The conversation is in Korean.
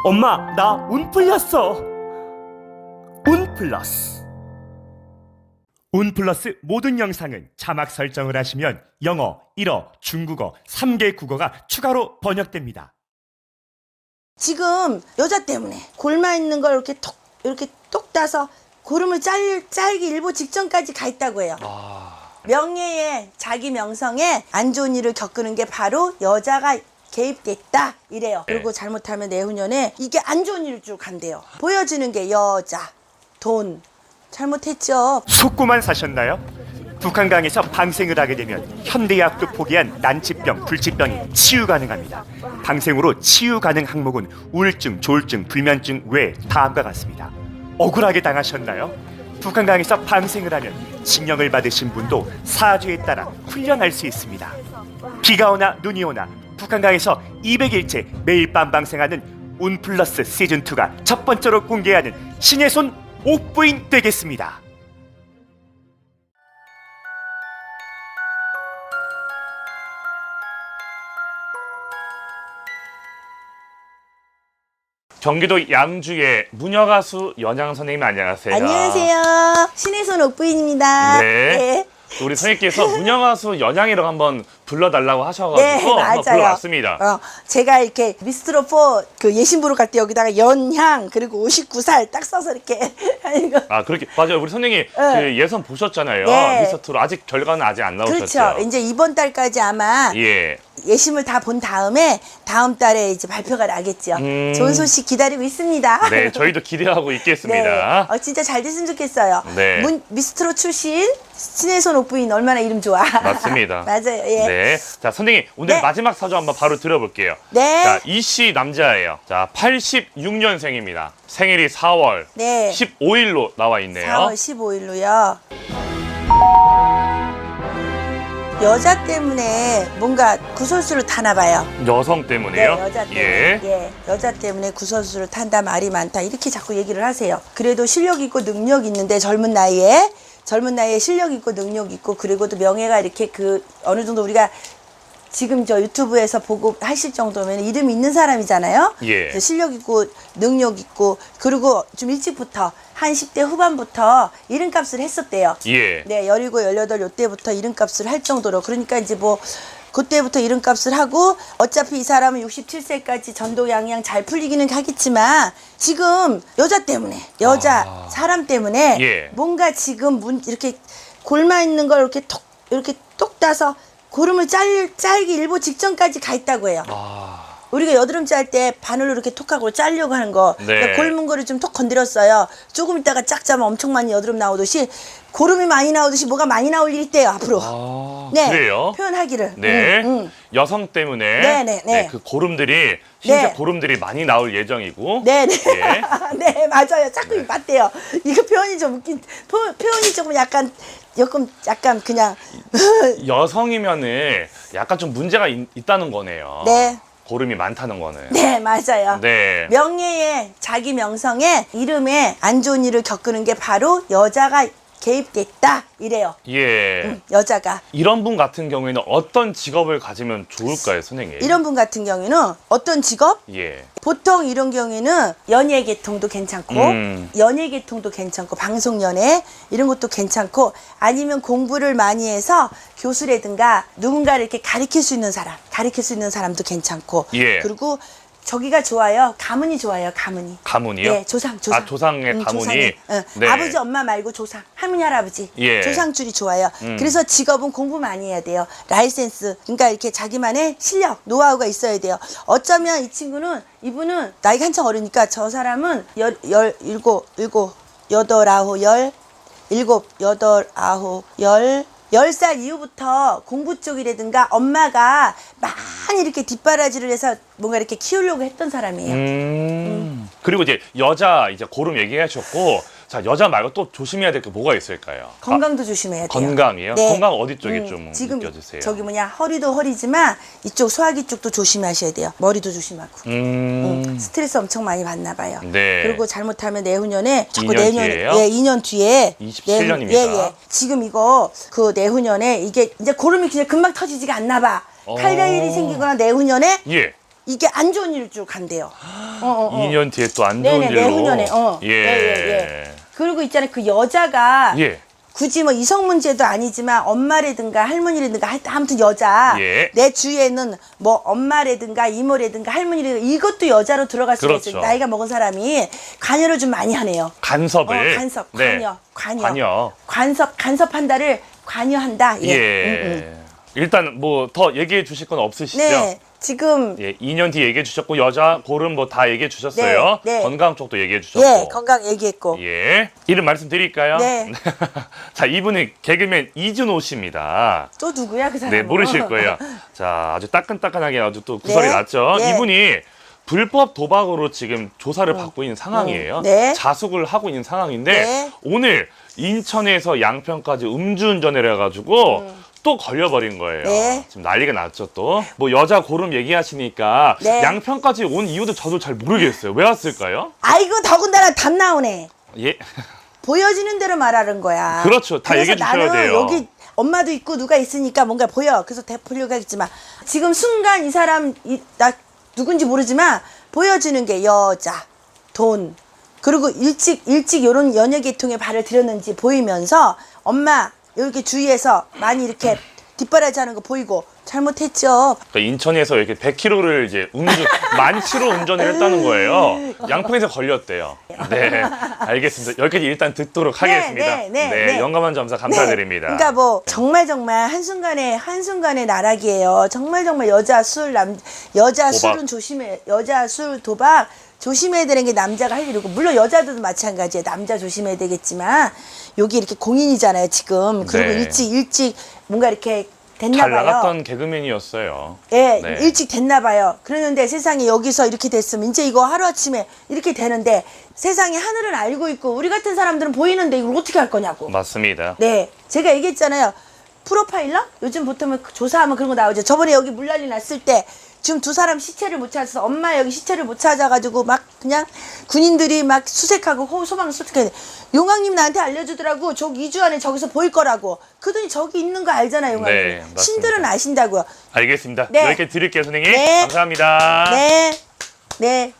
엄마, 나 운 풀렸어. 운 플러스. 운 플러스 모든 영상은 자막 설정을 하시면 영어, 일어, 중국어 3개 국어가 추가로 번역됩니다. 지금 여자 때문에 골마 있는 걸 이렇게 똑 따서 고름을 짤기 일보 직전까지 가 있다고 해요. 명예에 자기 명성에 안 좋은 일을 겪는 게 바로 여자가 개입됐다 이래요. 그리고 잘못하면 내후년에 이게 안 좋은 일을 쭉 간대요. 보여주는 게 여자, 돈. 잘못했죠. 속고만 사셨나요? 북한강에서 방생을 하게 되면 현대의학도 포기한 난치병, 불치병이 치유 가능합니다. 방생으로 치유 가능 항목은 우울증, 조울증, 불면증 외 다음과 같습니다. 억울하게 당하셨나요? 북한강에서 방생을 하면 징역을 받으신 분도 사주에 따라 훈련할 수 있습니다. 비가 오나 눈이 오나 북한강에서 200일째 매일 밤 방생하는 운 플러스 시즌2가 첫 번째로 공개하는 신의 손 옥부인 되겠습니다. 경기도 양주의 무녀 가수 연양 선생님 안녕하세요. 안녕하세요. 신의 손 옥부인입니다. 네. 우리 선생님께서 무녀 가수 연양이라고 한번 불러달라고 하셔가지고 한번 불러왔습니다. 제가 이렇게 미스트로 4 그 예신부로 갈 때 여기다가 연향 그리고 59살 딱 써서 이렇게 하는 거. 아 그렇게 맞아요. 우리 선생님이 그 예선 보셨잖아요. 네. 미스터트로 아직 결과는 아직 안 나오셨죠. 그렇죠. 이제 이번 달까지 아마 예심을 다 본 다음에 다음 달에 이제 발표가 나겠죠. 좋은 소식 기다리고 있습니다. 네, 저희도 기대하고 있겠습니다. 네. 진짜 잘 됐으면 좋겠어요. 네. 미스트로 출신 신의 손 옥부인 얼마나 이름 좋아. 맞습니다. 맞아요. 예. 네. 자, 선생님 오늘 마지막 사주 한번 바로 들어볼게요. 네. 자, 이씨 남자예요. 자, 86년생입니다. 생일이 4월 15일로 나와 있네요. 4월 15일로요. 여자 때문에 뭔가 구설수를 타나 봐요. 여성 때문에요? 네, 여자 때문에. 여자 때문에 구설수를 탄다, 말이 많다 이렇게 자꾸 얘기를 하세요. 그래도 실력 있고 능력 있는데 젊은 나이에 실력 있고 능력 있고 그리고 또 명예가 이렇게 그 어느 정도 우리가 지금 저 유튜브에서 보고 하실 정도면 이름 있는 사람이잖아요. 그래서 실력 있고 능력 있고 그리고 좀 일찍부터 한 10대 후반부터 이름값을 했었대요. 네, 17, 18 요때부터 이름값을 할 정도로. 그러니까 이제 뭐 그때부터 이름값을 하고 어차피 이 사람은 67세까지 전도양양 잘 풀리기는 하겠지만 지금 여자 때문에 사람 때문에 뭔가 지금 이렇게 골마 있는 걸 이렇게 똑 따서 고름을 짤기 일보 직전까지 가 있다고 해요. 우리가 여드름 짤 때 바늘로 이렇게 톡하고 짜려고 하는 거. 그러니까 골문 거를 좀 톡 건드렸어요. 조금 있다가 짝 짜면 엄청 많이 여드름 나오듯이 고름이 많이 나오듯이 뭐가 많이 나올 일이 있대요 앞으로. 그래요? 표현하기를. 여성 때문에 그 고름들이 흰색 고름들이 많이 나올 예정이고. 네, 맞아요. 자꾸 맞대요. 이거 표현이 좀 웃긴. 표현이 조금 약간 그냥 여성이면은 약간 좀 문제가 있다는 거네요. 고름이 많다는 거는. 네, 맞아요. 네. 명예에 자기 명성에 이름에 안 좋은 일을 겪는 게 바로 여자가 개입됐다 이래요. 여자가. 이런 분 같은 경우에는 어떤 직업을 가지면 좋을까요, 선생님? 이런 분 같은 경우에는 어떤 직업? 보통 이런 경우에는 연예계통도 괜찮고 연예계통도 괜찮고 방송연예 이런 것도 괜찮고 아니면 공부를 많이 해서 교수라든가 누군가를 이렇게 가르칠 수 있는 사람도 괜찮고 그리고 저기가 좋아요. 가문이 좋아요. 가문이요? 네, 조상. 조상의 가문이. 아버지, 엄마 말고 조상, 할머니, 할아버지. 조상줄이 좋아요. 그래서 직업은 공부 많이 해야 돼요. 라이센스. 그러니까 이렇게 자기만의 실력, 노하우가 있어야 돼요. 어쩌면 이분은 나이가 한참 어리니까 저 사람은 10살 이후부터 공부 쪽이라든가 엄마가 많이 이렇게 뒷바라지를 해서 뭔가 이렇게 키우려고 했던 사람이에요. 그리고 이제 고름 얘기하셨고, 자, 여자 말고 또 조심해야 될 게 뭐가 있을까요? 건강도 조심해야 돼요. 건강이요? 네. 건강 어디 쪽에 좀 지금 느껴지세요? 허리도 허리지만 이쪽 소화기 쪽도 조심하셔야 돼요. 머리도 조심하고. 스트레스 엄청 많이 받나 봐요. 그리고 잘못하면 내후년에 자꾸 2년 뒤에 27년입니다. 지금 이거 그 내후년에 이게 이제 고름이 그냥 금방 터지지가 않나 봐. 800일이 생기거나 내후년에 이게 안 좋은 일로 쭉 간대요. 2년 뒤에 또 안 좋은 네네, 일로. 내후년에. 예. 예. 그리고 있잖아요. 그 여자가 예. 굳이 뭐 이성 문제도 아니지만 엄마라든가 할머니라든가 아무튼 여자 예. 내 주위에는 뭐 엄마라든가 이모라든가 할머니라든가 이것도 여자로 들어갈 수가 그렇죠. 있어요. 나이가 먹은 사람이 관여를 좀 많이 하네요. 간섭을. 간섭, 네. 관여. 간섭한다를 관여한다. 예. 일단 뭐 더 얘기해 주실 건 없으시죠? 네. 지금 예, 2년 뒤 얘기해 주셨고 여자 고름 뭐 다 얘기해 주셨어요. 네, 네. 건강 쪽도 얘기해 주셨고. 예, 건강 얘기했고. 예. 이름 말씀드릴까요? 네. 자, 이분은 개그맨 이준호 씨입니다. 또 누구야 그 사람? 네, 모르실 거예요. 자, 아주 따끈따끈하게 아주 또 구설이 네. 났죠. 네. 이분이 불법 도박으로 지금 조사를 받고 있는 상황이에요. 네. 자숙을 하고 있는 상황인데 네. 오늘 인천에서 양평까지 음주운전을 해가지고 또 걸려버린 거예요. 네. 지금 난리가 났죠 또. 뭐 여자 고름 얘기하시니까 네. 양평까지 온 이유도 저도 잘 모르겠어요. 왜 왔을까요? 아이고 더군다나 답 나오네. 예. 보여지는 대로 말하는 거야. 그렇죠. 다 그래서 얘기해 주셔야 나는 돼요. 여기 엄마도 있고 누가 있으니까 뭔가 보여. 그래서 되풀려고 하겠지만 지금 순간 이 사람 나 누군지 모르지만 보여지는 게 여자, 돈 그리고 일찍 요런 연예 계통에 발을 들였는지 보이면서 엄마 이렇게 주위에서 많이 이렇게 뒷바라지 하는 거 보이고 잘못했죠. 그러니까 인천에서 이렇게 100km를 이제 만치로 운전을 했다는 거예요. 양평에서 걸렸대요. 네, 알겠습니다. 여기까지 일단 듣도록 하겠습니다. 네. 영감한 점사 감사드립니다. 그러니까 뭐 정말 한순간의 나락이에요. 정말 여자 도박. 술은 조심해. 여자 술 도박 조심해야 되는 게 남자가 할 일이고 물론 여자들도 마찬가지예요. 남자 조심해야 되겠지만 여기 이렇게 공인이잖아요. 지금 그리고 네. 일찍 뭔가 이렇게 됐나 잘 봐요. 나갔던 개그맨이었어요. 예, 네. 일찍 됐나 봐요. 그러는데 세상에 여기서 이렇게 됐으면 이제 이거 하루아침에 이렇게 되는데 세상에 하늘은 알고 있고 우리 같은 사람들은 보이는데 이걸 어떻게 할 거냐고. 맞습니다. 네, 제가 얘기했잖아요. 프로파일러? 요즘 보통 조사하면 그런 거 나오죠. 저번에 여기 물난리 났을 때 지금 두 사람 시체를 못 찾아서 엄마 여기 시체를 못 찾아가지고 막 그냥 군인들이 막 수색하고 소방 수색해. 용왕님 나한테 알려주더라고. 저 2주 안에 저기서 보일 거라고. 그더니 저기 있는 거 알잖아요, 용왕님. 네, 맞습니다. 신들은 아신다고요. 알겠습니다. 네. 여기까지 드릴게요, 선생님. 네. 감사합니다. 네.